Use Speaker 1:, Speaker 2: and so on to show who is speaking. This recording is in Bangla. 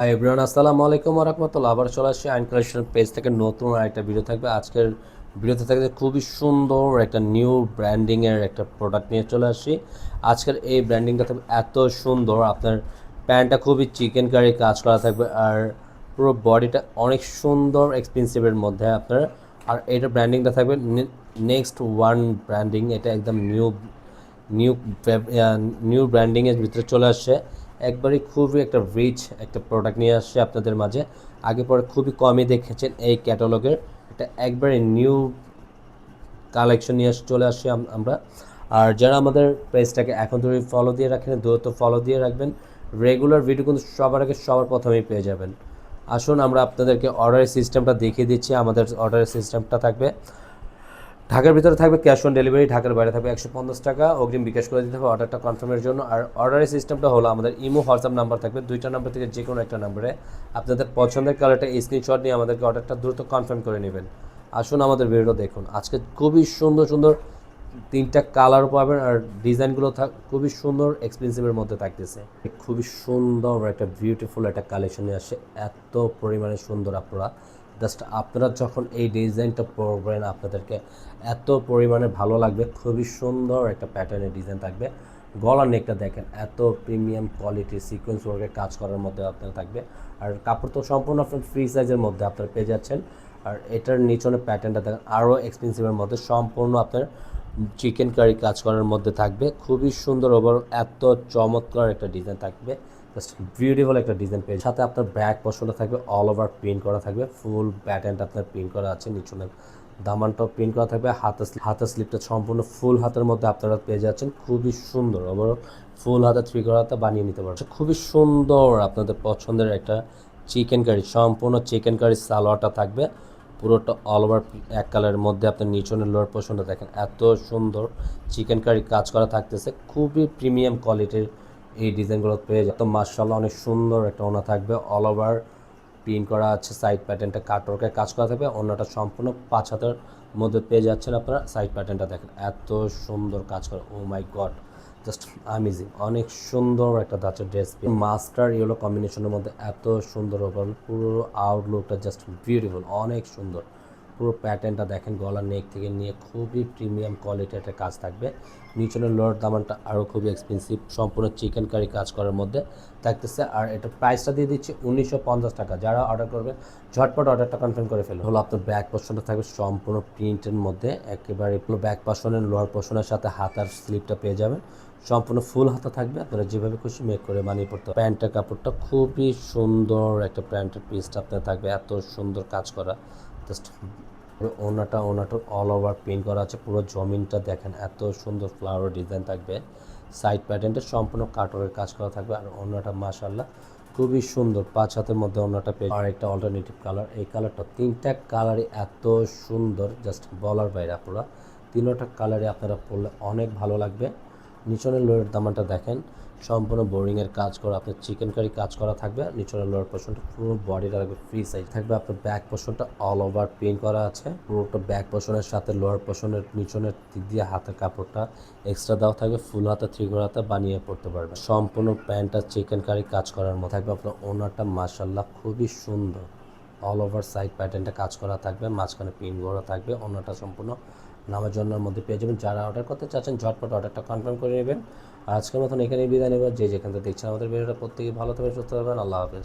Speaker 1: হাই এভরিওয়ান, আসসালামু আলাইকুম ওয়া রাহমাতুল্লাহ। আবার চলে আসছি আইন কালেকশন পেজ থেকে নতুন আরেকটা ভিডিও থাকবে। আজকের ভিডিওতে থাকবে খুবই সুন্দর একটা নিউ ব্র্যান্ডিংয়ের একটা প্রোডাক্ট নিয়ে চলে আসছি। আজকের এই ব্র্যান্ডিংটা থাকবে এত সুন্দর, আপনার প্যান্টটা খুবই চিকেন কারি কাজ করা থাকবে, আর পুরো বডিটা অনেক সুন্দর এক্সপেন্সিভের মধ্যে আপনার। আর এটা ব্র্যান্ডিংটা থাকবে নেক্সট ওয়ান ব্র্যান্ডিং। এটা একদম নিউ নিউ ব্র্যান্ডিংয়ের ভিতরে চলে আসছে। একবারই খুবই একটা রিচ একটা প্রোডাক্ট নিয়ে আসছে আপনাদের মাঝে। আগে পরে খুবই কমই দেখেছেন এই ক্যাটালগের, এটা একবারে নিউ কালেকশন নিয়ে চলে আসছি আমরা। আর যারা আমাদের পেজটাকে এখন ধরে ফলো দিয়ে রাখেন, দ্রুত ফলো দিয়ে রাখবেন। রেগুলার ভিডিও কিন্তু সবার আগে সবার প্রথমেই পেয়ে যাবেন। আসুন আমরা আপনাদেরকে অর্ডারের সিস্টেমটা দেখিয়ে দিচ্ছি। আমাদের অর্ডারের সিস্টেমটা থাকবে, ঢাকার ভিতরে থাকবে ক্যাশ অন ডেলিভারি, ঢাকার বাইরে থাকবে 150 টাকা অগ্রিম বিকাশ করে দিতে হবে অর্ডারটা কনফার্মের জন্য। আর অর্ডারের সিস্টেমটা হলো, আমাদের ইমো হোয়াটসঅ্যাপ নাম্বার থাকবে, দুইটা নাম্বার থেকে যে কোনো একটা নাম্বারে আপনাদের পছন্দের কালারটা স্ক্রিনশট নিয়ে আমাদেরকে অর্ডারটা দ্রুত কনফার্ম করে নেবেন। আসুন আমাদের ভিডিও দেখুন। আজকে খুবই সুন্দর সুন্দর তিনটা কালার পাবেন, আর ডিজাইনগুলো খুবই সুন্দর এক্সপেন্সিভের মধ্যে থাকতেছে। খুবই সুন্দর একটা বিউটিফুল একটা কালেকশন নিয়ে আসে, এত পরিমাণে সুন্দর। আপনারা যখন এই ডিজাইনটা পরবেন আপনাদেরকে এত পরিমাণে ভালো লাগবে। খুবই সুন্দর একটা প্যাটার্নের ডিজাইন থাকবে। গলার নেকটা দেখেন, এত প্রিমিয়াম কোয়ালিটির সিকোয়েন্স ওয়ার্কের কাজ করার মধ্যে আপনার থাকবে। আর কাপড় তো সম্পূর্ণ আপনার ফ্রি সাইজের মধ্যে আপনারা পেয়ে যাচ্ছেন। আর এটার নিচনের প্যাটার্নটা দেখেন আরও এক্সপেন্সিভের মধ্যে, সম্পূর্ণ আপনার চিকেন কারি কাজ করার মধ্যে থাকবে। খুবই সুন্দর, ওভারঅল এত চমৎকার একটা ডিজাইন থাকবে, জাস্ট বিউটিফুল একটা ডিজাইন পেয়ে। সাথে আপনার ব্যাক পশনটা থাকবে অল ওভার প্রিন্ট করা থাকবে, ফুল প্যাটার্নটা আপনার প্রিন্ট করা আছে, নিচনের দামানটাও প্রিন্ট করা থাকবে। হাতের স্লিপটা সম্পূর্ণ ফুল হাতের মধ্যে আপনারা পেয়ে যাচ্ছেন। খুবই সুন্দর, ওভারঅল ফুল হাতে 3/4 হাতে বানিয়ে নিতে পারছেন। খুবই সুন্দর আপনাদের পছন্দের একটা চিকেন কারি, সম্পূর্ণ চিকেন কারি সালোয়ারটা থাকবে পুরোটা অল ওভার এক কালারের মধ্যে। আপনার নিচনের লোয়ার পোর্শনটা দেখেন, এত সুন্দর চিকেন কারি কাজ করা থাকতেছে। খুবই প্রিমিয়াম কোয়ালিটির এই ডিজাইনগুলো পেয়ে যায়। তো মার্শাল্লাহ অনেক সুন্দর একটা ওনা থাকবে, অল ওভার প্রিন্ট করা আছে, সাইড প্যাটার্নটা কাটওয়ার্কে কাজ করা থাকবে। ওনাটা সম্পূর্ণ 5 হাতের মধ্যে পেয়ে যাচ্ছেন আপনারা। সাইড প্যাটার্নটা দেখেন, এত সুন্দর কাজ করা, ও মাই গড, জাস্ট অ্যামেজিং। অনেক সুন্দর একটা ধাঁচের ড্রেস, মাস্টার ইয়েলো কম্বিনেশনের মধ্যে এত সুন্দর ওভারঅল পুরো আউটলুকটা জাস্ট বিউটিফুল, অনেক সুন্দর। পুরো প্যাটার্নটা দেখেন, গলার নেক থেকে নিয়ে খুবই প্রিমিয়াম কোয়ালিটির একটা কাজ থাকবে। নিচনের লোয়ার দামানটা আরও খুবই এক্সপেন্সিভ, সম্পূর্ণ চিকেন কারি কাজ করার মধ্যে থাকতেছে। আর এটা প্রাইসটা দিয়ে দিচ্ছি 1950 টাকা। যারা অর্ডার করবে ঝটপট অর্ডারটা কনফার্ম করে ফেলুন। হলো আপনার ব্যাক পোর্শনটা থাকবে সম্পূর্ণ প্রিন্টের মধ্যে, একেবারে পুরো ব্যাক পোর্শনের লোয়ার পোর্শনের সাথে হাতার স্লিপটা পেয়ে যাবেন, সম্পূর্ণ ফুল হাতা থাকবে। আপনারা যেভাবে খুশি মেক করে বানিয়ে পড়তে। প্যান্টের কাপড়টা খুবই সুন্দর একটা প্যান্টের পিসটা আপনার থাকবে, এত সুন্দর কাজ করা। জাস্ট ওনাটা অল ওভার প্রিন্ট করা আছে, পুরো জমিনটা দেখেন এত সুন্দর ফ্লাওয়ার ডিজাইন থাকবে। সাইড প্যাটার্নটা সম্পূর্ণ কাটওয়ার্কের কাজ করা থাকবে। আর ওনাটা মাশাআল্লাহ খুবই সুন্দর, 5 হাতের মধ্যে ওনাটা পেয়ে। আর একটা অল্টারনেটিভ কালার, এই কালারটা তিনটা কালারই এত সুন্দর, জাস্ট বলার বাইরে। আপনারা তিনটা কালারে আপনারা পরলে অনেক ভালো লাগবে। নিচনের লোয়ের দামানটা দেখেন, সম্পূর্ণ বোরিংয়ের কাজ করা, আপনার চিকেন কারি কাজ করা থাকবে। নিচনের লোয়ার পোর্শনটা পুরো বডিটা থাকবে ফ্রি সাইজ থাকবে। আপনার ব্যাক পোর্শনটা অল ওভার প্রিন্ট করা আছে, পুরোটা ব্যাক পোর্শনের সাথে লোয়ার পোর্শনের নিচনের দিক দিয়ে হাতের কাপড়টা এক্সট্রা দেওয়া থাকবে। ফুল হাতে 3/4 হাতে বানিয়ে পড়তে পারবে। সম্পূর্ণ প্যান্টটা চিকেন কারি কাজ করার মতো থাকবে। আপনার ওনারটা মাশাআল্লাহ খুবই সুন্দর, অল ওভার সাইড প্যাটার্নটা কাজ করা থাকবে, মাঝখানে প্রিন্ট করা থাকবে। ওনাটা সম্পূর্ণ নামার জন্য মধ্যে পেয়ে যাবেন। যারা অর্ডার করতে চাচ্ছেন ঝটপট অর্ডারটা কনফার্ম করে নেবেন। আর আজকের মতন এখানেই বিদায় নেবেন। যে যেখান থেকে দেখছেন আমাদের ভিডিওটা, প্রত্যেকেই ভালো থাকবেন, সুস্থ থাকবেন। আল্লাহ হাফেজ।